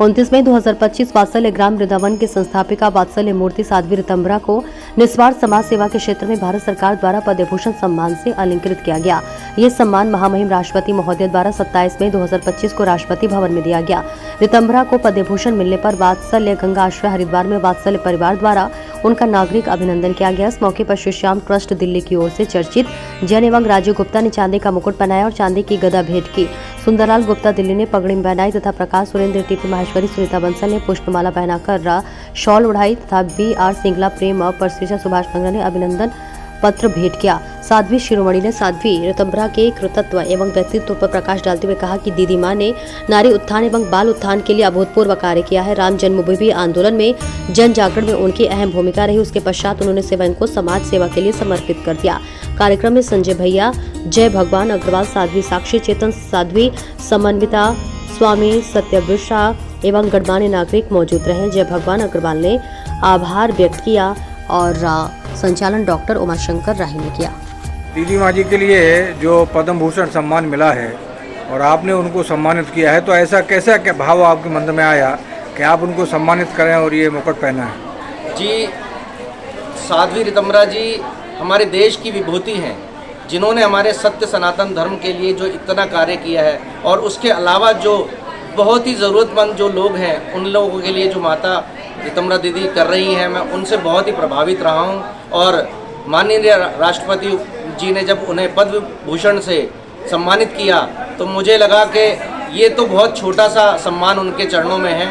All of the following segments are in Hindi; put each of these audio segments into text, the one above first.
29 मई 2025 वात्सल्य ग्राम वृंदावन की संस्थापिका वात्सल्य मूर्ति साध्वी ऋतंभरा को निस्वार्थ समाज सेवा के क्षेत्र में भारत सरकार द्वारा पद्म भूषण सम्मान से अलंकृत किया गया। ये सम्मान महामहिम राष्ट्रपति महोदय द्वारा 27 मई 2025 को राष्ट्रपति भवन में दिया गया। ऋतंभरा को पद्म भूषण मिलने पर वात्सल्य गंगा आश्रय हरिद्वार में वात्सल्य परिवार द्वारा उनका नागरिक अभिनंदन किया गया। इस मौके पर श्री श्याम ट्रस्ट दिल्ली की ओर से चर्चित जैन एवं राजीव गुप्ता ने चांदी का मुकुट पहनाया और चांदी की गदा भेंट की। सुंदरलाल गुप्ता दिल्ली ने पगड़ी पहनाई तथा प्रकाश सुरेंद्र टीपी माहेश्वरी सुनीता बंसल ने पुष्पमाला पहनाकर शॉल उड़ाई तथा BR सिंगला प्रेम और परसिजा सुभाष नगर ने अभिनंदन पत्र भेंट किया। साध्वी शिरोमणि ने साध्वी ऋतंभरा के कृतित्व एवं व्यक्तित्व पर प्रकाश डालते हुए कहा कि दीदी मां ने नारी उत्थान एवं बाल उत्थान के लिए अभूतपूर्व कार्य किया है। राम जन्मभूमि आंदोलन में जन जागरण में उनकी अहम भूमिका रही। उसके पश्चात उन्होंने सेवन को समाज सेवा के लिए समर्पित कर दिया। कार्यक्रम में संजय भैया, जय भगवान अग्रवाल, साध्वी साक्षी चेतन, साध्वी समन्विता, स्वामी सत्यवृषा एवं गणमान्य नागरिक मौजूद रहे। जय भगवान अग्रवाल ने आभार व्यक्त किया और संचालन डॉक्टर उमाशंकर राही ने किया। दीदी माँ जी के लिए जो पद्म भूषण सम्मान मिला है और आपने उनको सम्मानित किया है, तो ऐसा कैसा क्या भाव आपके मन में आया कि आप उनको सम्मानित करें और ये मुकुट पहना है? जी, साध्वी ऋतंभरा जी हमारे देश की विभूति हैं, जिन्होंने हमारे सत्य सनातन धर्म के लिए जो इतना कार्य किया है और उसके अलावा जो बहुत ही ज़रूरतमंद जो लोग हैं उन लोगों के लिए जो माता ऋतंभरा दीदी कर रही हैं, मैं उनसे बहुत ही प्रभावित रहा हूं। और माननीय राष्ट्रपति जी ने जब उन्हें पद्म भूषण से सम्मानित किया तो मुझे लगा कि ये तो बहुत छोटा सा सम्मान उनके चरणों में है।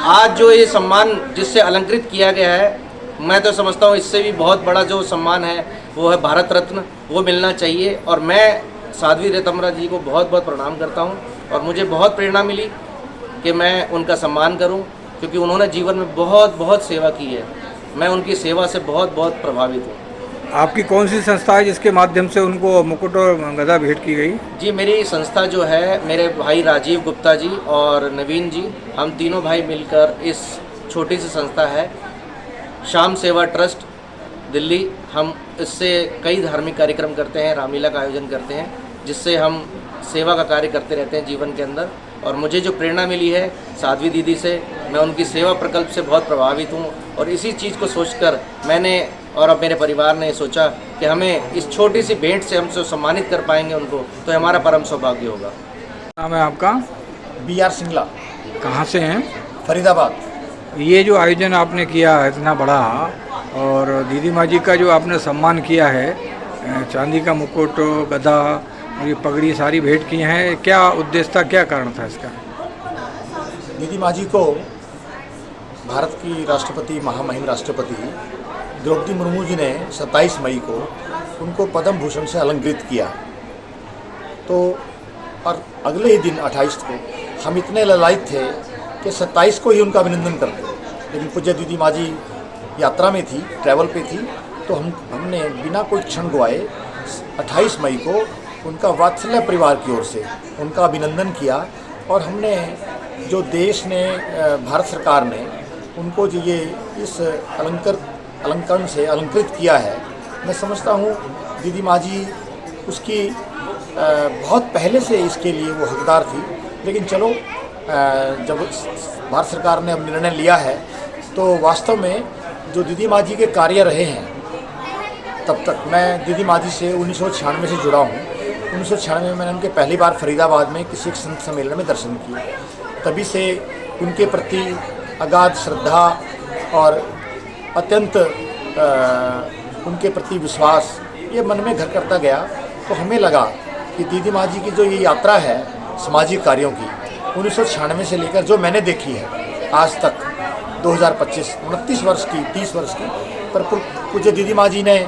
आज जो ये सम्मान जिससे अलंकृत किया गया है, मैं तो समझता हूँ इससे भी बहुत बड़ा जो सम्मान है वो है भारत रत्न, वो मिलना चाहिए। और मैं साध्वी ऋतंभरा जी को बहुत बहुत प्रणाम करता हूँ और मुझे बहुत प्रेरणा मिली कि मैं उनका सम्मान करूँ, क्योंकि उन्होंने जीवन में बहुत बहुत सेवा की है। मैं उनकी सेवा से बहुत बहुत प्रभावित हूँ। आपकी कौन सी संस्था है जिसके माध्यम से उनको मुकुट और गदा भेंट की गई? जी, मेरी संस्था जो है, मेरे भाई राजीव गुप्ता जी और नवीन जी, हम तीनों भाई मिलकर इस छोटी सी संस्था है श्याम सेवा ट्रस्ट दिल्ली। हम इससे कई धार्मिक कार्यक्रम करते हैं, रामलीला का आयोजन करते हैं, जिससे हम सेवा का कार्य करते रहते हैं जीवन के अंदर। और मुझे जो प्रेरणा मिली है साध्वी दीदी से, मैं उनकी सेवा प्रकल्प से बहुत प्रभावित हूँ। और इसी चीज़ को सोचकर मैंने और अब मेरे परिवार ने सोचा कि हमें इस छोटी सी भेंट से हम सम्मानित कर पाएंगे उनको, तो हमारा परम सौभाग्य होगा। नाम है आपका? BR सिंगला। कहाँ से हैं? फरीदाबाद। ये जो आयोजन आपने किया है इतना बड़ा, और दीदी माँ जी का जो आपने सम्मान किया है, चांदी का मुकुट, गदा और ये पगड़ी सारी भेंट की हैं, क्या उद्देश्य था, क्या कारण था इसका? दीदी माँ जी को भारत की राष्ट्रपति, महामहिम राष्ट्रपति द्रौपदी मुर्मू जी ने 27 मई को उनको पद्म भूषण से अलंकृत किया। तो और अगले ही दिन 28 को हम इतने ललायित थे कि 27 को ही उनका अभिनंदन करते, लेकिन पूज्य दीदी माँ जी यात्रा में थी, ट्रैवल पे थी, तो हमने बिना कोई क्षण गवाए 28 मई को उनका वात्सल्य परिवार की ओर से उनका अभिनंदन किया। और हमने जो देश ने, भारत सरकार ने उनको जो ये इस अलंकरण से अलंकृत किया है, मैं समझता हूँ दीदी माँ जी उसकी बहुत पहले से इसके लिए वो हकदार थी। लेकिन चलो, जब भारत सरकार ने अब निर्णय लिया है तो वास्तव में जो दीदी माँ जी के कार्य रहे हैं, तब तक मैं दीदी माँ जी से 1996 से जुड़ा हूँ। 1996 में मैंने उनके पहली बार फरीदाबाद में किसी एक संत सम्मेलन में दर्शन किए। तभी से उनके प्रति अगाध श्रद्धा और अत्यंत उनके प्रति विश्वास ये मन में घर करता गया। तो हमें लगा कि दीदी माँ जी की जो ये यात्रा है सामाजिक कार्यों की, 1996 से लेकर जो मैंने देखी है आज तक 2025, 29 वर्ष की, 30 वर्ष की, पर पूज्य दीदी माँ जी ने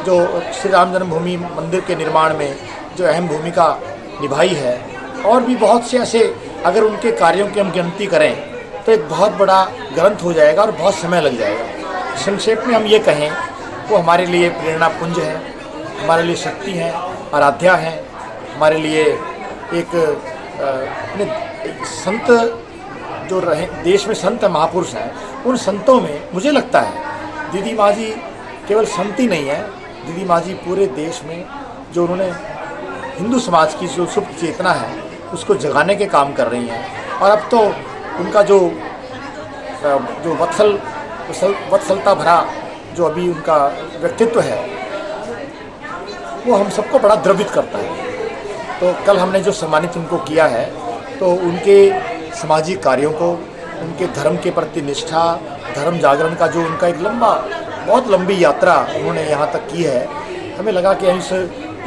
जो श्री राम जन्मभूमि मंदिर के निर्माण में जो अहम भूमिका निभाई है, और भी बहुत से ऐसे, अगर उनके कार्यों की हम गिनती करें तो एक बहुत बड़ा ग्रंथ हो जाएगा और बहुत समय लग जाएगा। संक्षेप में हम ये कहें, वो हमारे लिए प्रेरणा पुंज है, हमारे लिए शक्ति है, आराध्या है, हमारे लिए एक अपने संत जो रहे देश में, संत महापुरुष हैं, उन संतों में मुझे लगता है दीदी माँ जी केवल संत ही नहीं है, दीदी माँ जी पूरे देश में जो उन्होंने हिंदू समाज की जो सुप्त चेतना है उसको जगाने के काम कर रही हैं। और अब तो उनका जो वत्सलता भरा जो अभी उनका व्यक्तित्व है वो हम सबको बड़ा द्रवित करता है। तो कल हमने जो सम्मानित उनको किया है तो उनके सामाजिक कार्यों को, उनके धर्म के प्रति निष्ठा, धर्म जागरण का जो उनका एक बहुत लंबी यात्रा उन्होंने यहाँ तक की है, हमें लगा कि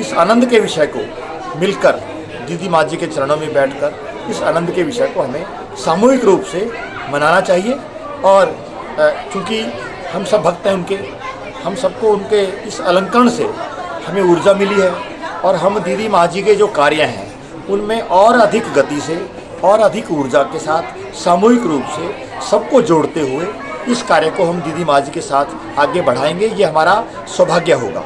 इस आनंद के विषय को मिलकर दीदी माँ जी के चरणों में बैठकर इस आनंद के विषय को हमें सामूहिक रूप से मनाना चाहिए। और चूँकि हम सब भक्त हैं उनके, हम सबको उनके इस अलंकरण से हमें ऊर्जा मिली है और हम दीदी माँ जी के जो कार्य हैं उनमें और अधिक गति से और अधिक ऊर्जा के साथ सामूहिक रूप से सबको जोड़ते हुए इस कार्य को हम दीदी माँ जी के साथ आगे बढ़ाएंगे। ये हमारा सौभाग्य होगा।